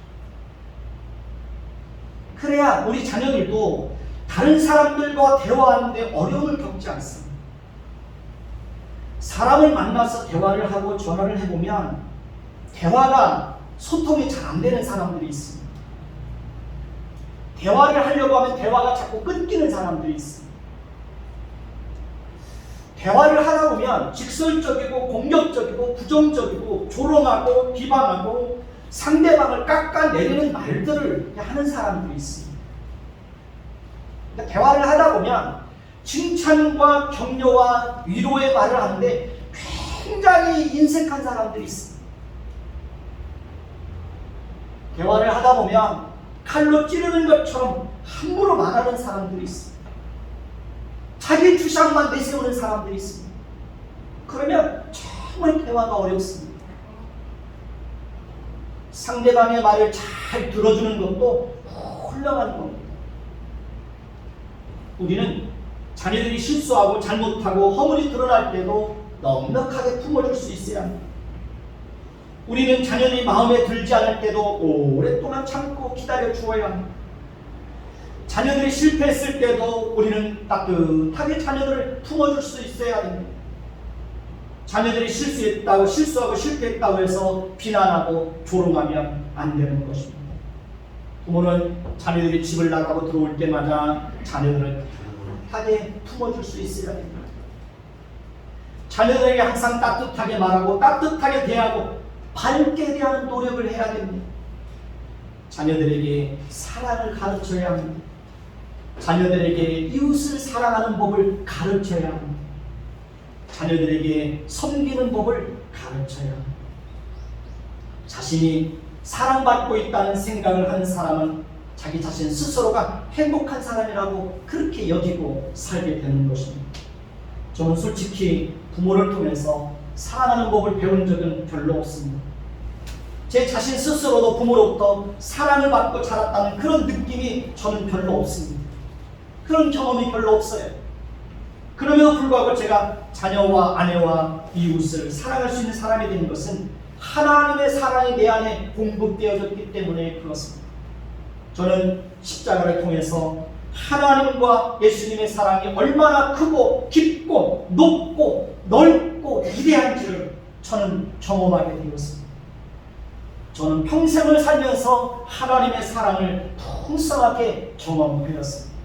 [SPEAKER 1] 그래야 우리 자녀들도 다른 사람들과 대화하는데 어려움을 겪지 않습니다. 사람을 만나서 대화를 하고 전화를 해보면 대화가 소통이 잘 안 되는 사람들이 있습니다. 대화를 하려고 하면 대화가 자꾸 끊기는 사람들이 있습니다. 대화를 하다 보면 직설적이고 공격적이고 부정적이고 조롱하고 비방하고 상대방을 깎아내리는 말들을 하는 사람들이 있습니다. 그러니까 대화를 하다 보면 칭찬과 격려와 위로의 말을 하는데 굉장히 인색한 사람들이 있습니다. 대화를 하다 보면 칼로 찌르는 것처럼 함부로 말하는 사람들이 있습니다. 자기 주장만 내세우는 사람들이 있습니다. 그러면 정말 대화가 어렵습니다. 상대방의 말을 잘 들어주는 것도 훌륭한 겁니다. 우리는 자녀들이 실수하고 잘못하고 허물이 드러날 때도 넉넉하게 품어줄 수 있어야 합니다. 우리는 자녀들이 마음에 들지 않을 때도 오랫동안 참고 기다려 주어야 합니다. 자녀들이 실패했을 때도 우리는 따뜻하게 자녀들을 품어줄 수 있어야 됩니다. 자녀들이 실수하고 실패했다고 해서 비난하고 조롱하면 안 되는 것입니다. 부모는 자녀들이 집을 나가고 들어올 때마다 자녀들을 따뜻하게 품어줄 수 있어야 됩니다. 자녀들에게 항상 따뜻하게 말하고 따뜻하게 대하고 밝게 대하는 노력을 해야 됩니다. 자녀들에게 사랑을 가르쳐야 합니다. 자녀들에게 이웃을 사랑하는 법을 가르쳐야 합니다. 자녀들에게 섬기는 법을 가르쳐야 합니다. 자신이 사랑받고 있다는 생각을 하는 사람은 자기 자신 스스로가 행복한 사람이라고 그렇게 여기고 살게 되는 것입니다. 저는 솔직히 부모를 통해서 사랑하는 법을 배운 적은 별로 없습니다. 제 자신 스스로도 부모로부터 사랑을 받고 자랐다는 그런 느낌이 저는 별로 없습니다. 그런 경험이 별로 없어요. 그럼에도 불구하고 제가 자녀와 아내와 이웃을 사랑할 수 있는 사람이 되는 것은 하나님의 사랑이 내 안에 공급되어졌기 때문에 그렇습니다. 저는 십자가를 통해서 하나님과 예수님의 사랑이 얼마나 크고 깊고 높고 넓고 위대한지를 저는 경험하게 되었습니다. 저는 평생을 살면서 하나님의 사랑을 풍성하게 경험하였습니다.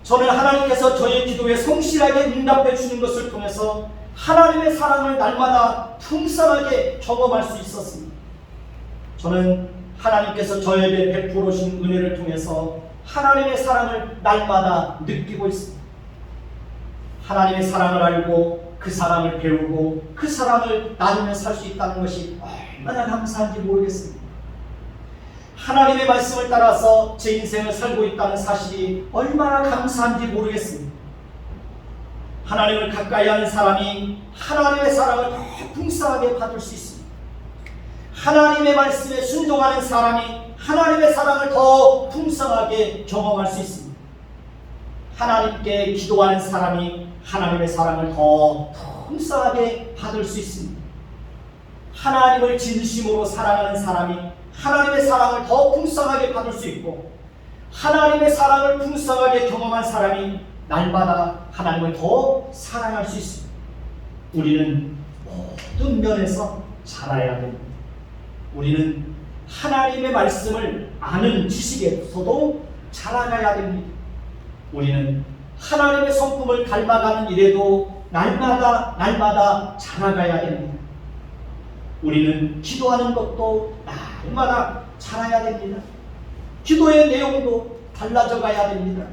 [SPEAKER 1] 저는 하나님께서 저의 기도에 성실하게 응답해 주는 것을 통해서 하나님의 사랑을 날마다 풍성하게 경험할 수 있었습니다. 저는 하나님께서 저에게 베풀어 주신 은혜를 통해서 하나님의 사랑을 날마다 느끼고 있습니다. 하나님의 사랑을 알고 그 사랑을 배우고 그 사랑을 나누며 살 수 있다는 것이 얼마나 감사한지 모르겠습니다. 하나님의 말씀을 따라서 제 인생을 살고 있다는 사실이 얼마나 감사한지 모르겠습니다. 하나님을 가까이 하는 사람이 하나님의 사랑을 더 풍성하게 받을 수 있습니다. 하나님의 말씀에 순종하는 사람이 하나님의 사랑을 더 풍성하게 경험할 수 있습니다. 하나님께 기도하는 사람이 하나님의 사랑을 더 풍성하게 받을 수 있습니다. 하나님을 진심으로 사랑하는 사람이 하나님의 사랑을 더 풍성하게 받을 수 있고, 하나님의 사랑을 풍성하게 경험한 사람이 날마다 하나님을 더 사랑할 수 있습니다. 우리는 모든 면에서 자라야 됩니다. 우리는 하나님의 말씀을 아는 지식에서도 자라가야 됩니다. 우리는 하나님의 성품을 닮아가는 일에도 날마다 자라가야 됩니다. 우리는 기도하는 것도 날마다 자라야 됩니다. 기도의 내용도 달라져 가야 됩니다.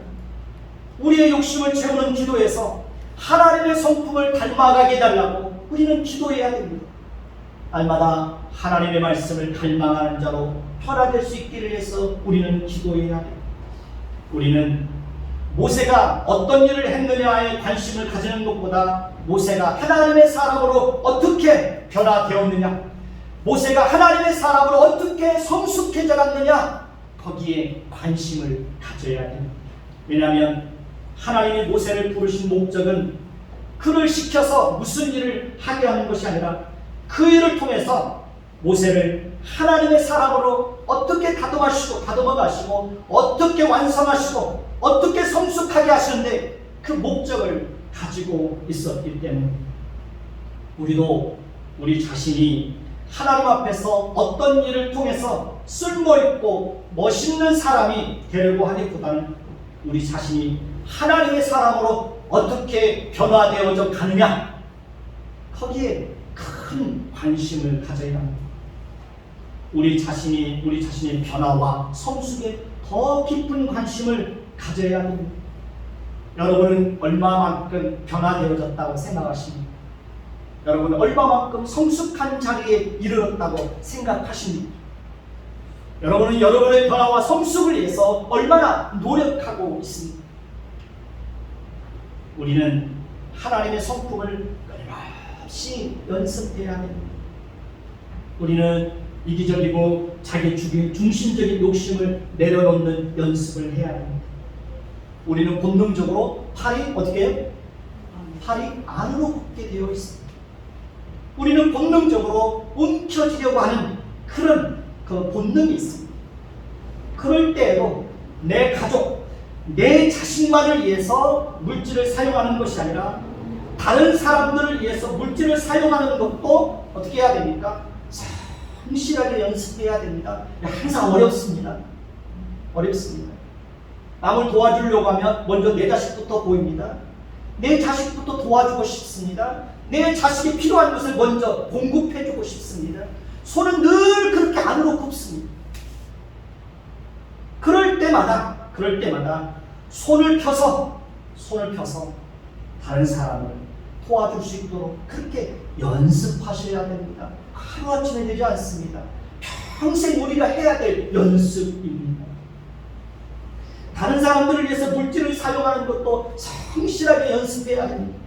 [SPEAKER 1] 우리의 욕심을 채우는 기도에서 하나님의 성품을 닮아가게 해달라고 우리는 기도해야 됩니다. 날마다 하나님의 말씀을 갈망하는 자로 변화될 수 있기를 위해서 우리는 기도해야 됩니다. 우리는 모세가 어떤 일을 했느냐에 관심을 가지는 것보다 모세가 하나님의 사람으로 어떻게 변화되었느냐, 모세가 하나님의 사람으로 어떻게 성숙해져 갔느냐, 거기에 관심을 가져야 됩니다. 왜냐하면 하나님이 모세를 부르신 목적은 그를 시켜서 무슨 일을 하게 하는 것이 아니라 그 일을 통해서 모세를 하나님의 사람으로 어떻게 다듬어 가시고 어떻게 완성하시고 어떻게 성숙하게 하시는데 그 목적을 가지고 있었기 때문입니다. 우리도 우리 자신이 하나님 앞에서 어떤 일을 통해서 쓸모있고 멋있는 사람이 되려고 하기보다는 우리 자신이 하나님의 사람으로 어떻게 변화되어져 가느냐, 거기에 큰 관심을 가져야 합니다. 우리 자신의 변화와 성숙에 더 깊은 관심을 가져야 합니다. 여러분은 얼마만큼 변화되어졌다고 생각하십니까? 여러분은 얼마만큼 성숙한 자리에 이르렀다고 생각하십니까? 여러분은 여러분의 변화와 성숙을 위해서 얼마나 노력하고 있습니까? 우리는 하나님의 성품을 끊임없이 연습해야 합니다. 우리는 이기적이고 자기 중심적인 욕심을 내려놓는 연습을 해야 합니다. 우리는 본능적으로 팔이 어떻게 해요? 팔이 안으로 굽게 되어 있습니다. 우리는 본능적으로 움켜쥐려고 하는 그런 그 본능이 있습니다. 그럴 때에도 내 가족, 내 자식만을 위해서 물질을 사용하는 것이 아니라 다른 사람들을 위해서 물질을 사용하는 것도 어떻게 해야 됩니까? 성실하게 연습해야 됩니다. 항상 어렵습니다. 어렵습니다. 남을 도와주려고 하면 먼저 내 자식부터 보입니다. 내 자식부터 도와주고 싶습니다. 내 자식이 필요한 것을 먼저 공급해주고 싶습니다. 손은 늘 그렇게 안으로 굽습니다. 그럴 때마다 손을 펴서 다른 사람을 도와줄 수 있도록 그렇게 연습하셔야 됩니다. 하루아침에 되지 않습니다. 평생 우리가 해야 될 연습입니다. 다른 사람들을 위해서 물질을 사용하는 것도 성실하게 연습해야 됩니다.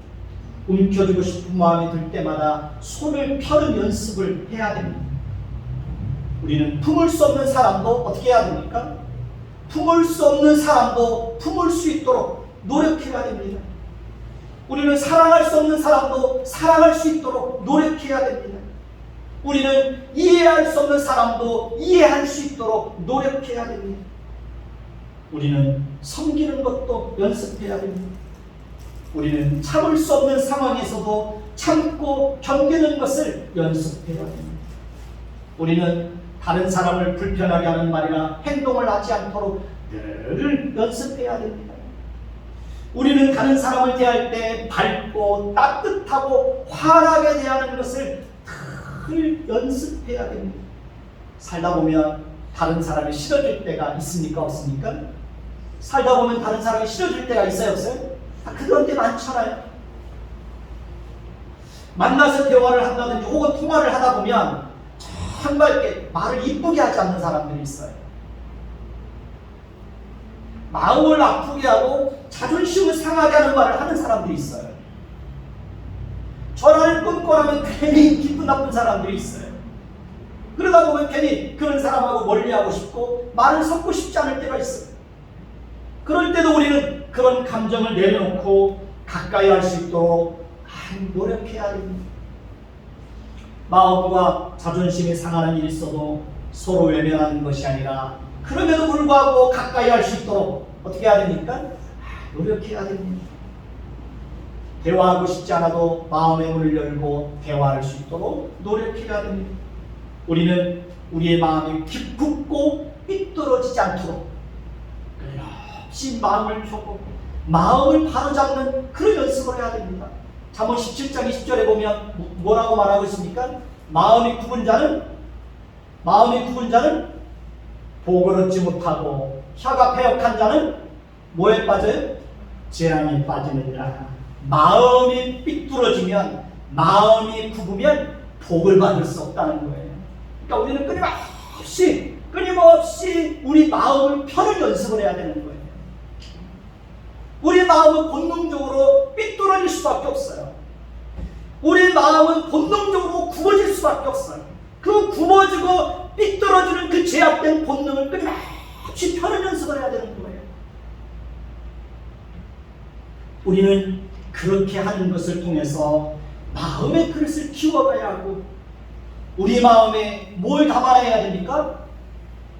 [SPEAKER 1] 움켜쥐고 싶은 마음이 들 때마다 손을 펴는 연습을 해야 됩니다. 우리는 품을 수 없는 사람도 어떻게 해야 됩니까? 품을 수 없는 사람도 품을 수 있도록 노력해야 됩니다. 우리는 사랑할 수 없는 사람도 사랑할 수 있도록 노력해야 됩니다. 우리는 이해할 수 없는 사람도 이해할 수 있도록 노력해야 됩니다. 우리는 섬기는 것도 연습해야 됩니다. 우리는 참을 수 없는 상황에서도 참고 견디는 것을 연습해야 됩니다. 우리는 다른 사람을 불편하게 하는 말이나 행동을 하지 않도록 늘 연습해야 됩니다. 우리는 다른 사람을 대할 때 밝고 따뜻하고 환하게 대하는 것을 늘 연습해야 됩니다. 살다 보면 다른 사람이 싫어질 때가 있습니까? 없습니까? 살다 보면 다른 사람이 싫어질 때가 있어요? 없어요? 그런 때 많잖아요. 만나서 대화를 한다든지 혹은 통화를 하다 보면 정말 이렇게 말을 이쁘게 하지 않는 사람들이 있어요. 마음을 아프게 하고 자존심을 상하게 하는 말을 하는 사람들이 있어요. 전화를 끊고 나면 괜히 기분 나쁜 사람들이 있어요. 그러다 보면 괜히 그런 사람하고 멀리하고 싶고 말을 섞고 싶지 않을 때가 있어요. 그럴 때도 우리는 그런 감정을 내려놓고 가까이 할 수 있도록 노력해야 됩니다. 마음과 자존심이 상하는 일이 있어도 서로 외면하는 것이 아니라 그럼에도 불구하고 가까이 할 수 있도록 어떻게 해야 됩니까? 노력해야 됩니다. 대화하고 싶지 않아도 마음의 문을 열고 대화할 수 있도록 노력해야 됩니다. 우리는 우리의 마음이 깊고 삐뚤어지지 않도록 끝없이 마음을 펴고 마음을 바로잡는 그런 연습을 해야 됩니다. 잠언 17장 20절에 보면 뭐라고 말하고 있습니까? 마음이 굽은 자는 복을 얻지 못하고 혀가 패역한 자는 뭐에 빠져요? 재앙에 빠지느니라. 마음이 삐뚤어지면, 마음이 굽으면 복을 받을 수 없다는 거예요. 그러니까 우리는 끊임없이 우리 마음을 펴는 연습을 해야 되는 거예요. 우리 마음은 본능적으로 삐뚤어질 수밖에 없어요. 우리 마음은 본능적으로 굽어질 수밖에 없어요. 그 굽어지고 삐뚤어지는 그 제약된 본능을 끊임없이 펴는 연습을 해야 되는 거예요. 우리는 그렇게 하는 것을 통해서 마음의 그릇을 키워가야 하고, 우리 마음에 뭘 담아내야 됩니까?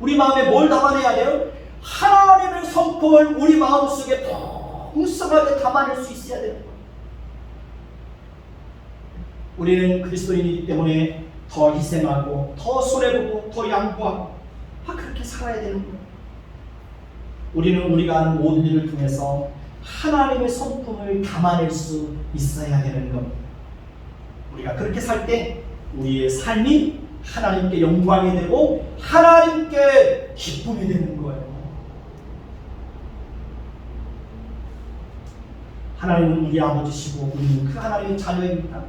[SPEAKER 1] 우리 마음에 뭘 담아내야 돼요? 하나님의 성품을 우리 마음속에 풍성하게 담아낼 수 있어야 되는 거예요. 우리는 그리스도인이기 때문에 더 희생하고 더 손해보고 더 양보하고 그렇게 살아야 되는 거예요. 우리는 우리가 하는 모든 일을 통해서 하나님의 성품을 담아낼 수 있어야 되는 겁니다. 우리가 그렇게 살 때 우리의 삶이 하나님께 영광이 되고 하나님께 기쁨이 되는 거예요. 하나님은 우리 아버지시고 우리는 그 하나님의 자녀입니다.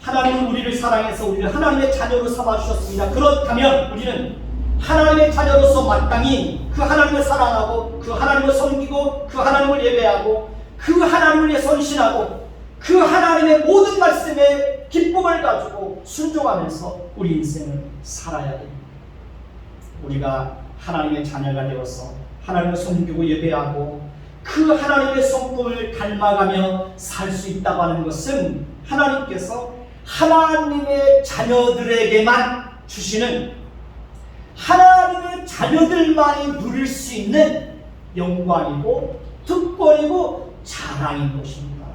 [SPEAKER 1] 하나님은 우리를 사랑해서 우리를 하나님의 자녀로 삼아주셨습니다. 그렇다면 우리는 하나님의 자녀로서 마땅히 그 하나님을 사랑하고 그 하나님을 섬기고 그 하나님을 예배하고 그 하나님을 위해 헌신하고 그 하나님의 모든 말씀에 기쁨을 가지고 순종하면서 우리 인생을 살아야 됩니다. 우리가 하나님의 자녀가 되어서 하나님을 섬기고 예배하고 그 하나님의 성품을 닮아가며 살 수 있다고 하는 것은 하나님께서 하나님의 자녀들에게만 주시는, 하나님의 자녀들만이 누릴 수 있는 영광이고 특권이고 자랑인 것입니다.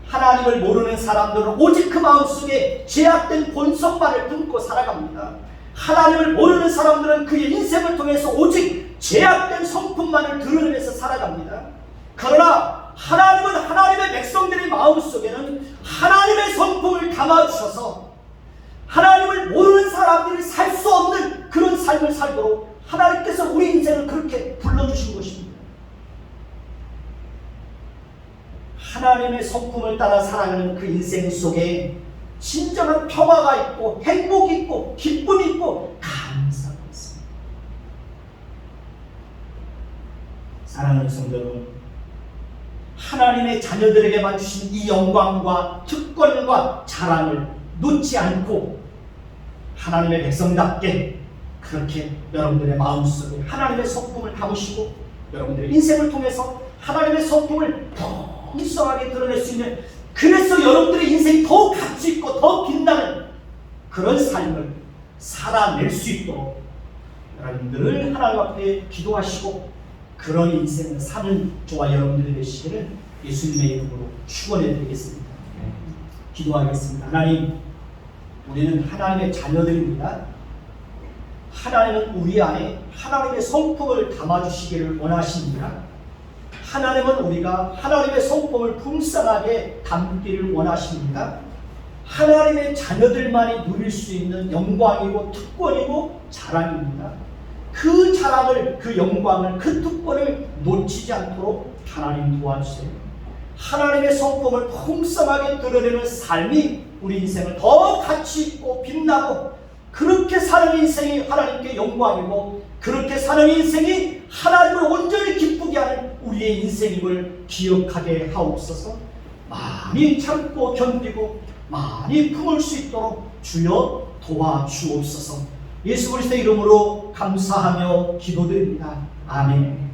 [SPEAKER 1] 하나님을 모르는 사람들은 오직 그 마음속에 죄악된 본성만을 품고 살아갑니다. 하나님을 모르는 사람들은 그의 인생을 통해서 오직 죄악된 성품만을 드러내면서 살아갑니다. 그러나 하나님은 하나님의 백성들의 마음속에는 하나님의 성품을 담아주셔서 하나님을 모르는 사람들이 살 수 없는 그런 삶을 살도록 하나님께서 우리 인생을 그렇게 불러주신 것입니다. 하나님의 성품을 따라 살아가는 그 인생 속에 진정한 평화가 있고 행복이 있고 기쁨이 있고 감사가 있습니다. 사랑하는 성도 여러분, 하나님의 자녀들에게만 주신 이 영광과 특권과 자랑을 놓지 않고 하나님의 백성답게 그렇게 여러분들의 마음속에 하나님의 성품을 담으시고 여러분들의 인생을 통해서 하나님의 성품을 더 풍성하게 드러낼 수 있는, 그래서 여러분들의 인생이 더 가치 있고 더 빛나는 그런 삶을 살아낼 수 있도록 여러분들을 하나님 앞에 기도하시고 그런 인생을 사는 저와 여러분들이 되시기를 예수님의 이름으로 축원해 드리겠습니다. 기도하겠습니다. 하나님, 우리는 하나님의 자녀들입니다. 하나님은 우리 안에 하나님의 성품을 담아주시기를 원하십니다. 하나님은 우리가 하나님의 성품을 풍성하게 담기를 원하십니다. 하나님의 자녀들만이 누릴 수 있는 영광이고 특권이고 자랑입니다. 그 자랑을, 그 영광을, 그 특권을 놓치지 않도록 하나님 도와주세요. 하나님의 성품을 풍성하게 드러내는 삶이 우리 인생을 더 가치 있고 빛나고, 그렇게 사는 인생이 하나님께 영광이고, 그렇게 사는 인생이 하나님을 온전히 기쁘게 하는 우리의 인생임을 기억하게 하옵소서. 많이 참고 견디고 많이 품을 수 있도록 주여 도와주옵소서. 예수 그리스도의 이름으로 감사하며 기도드립니다. 아멘.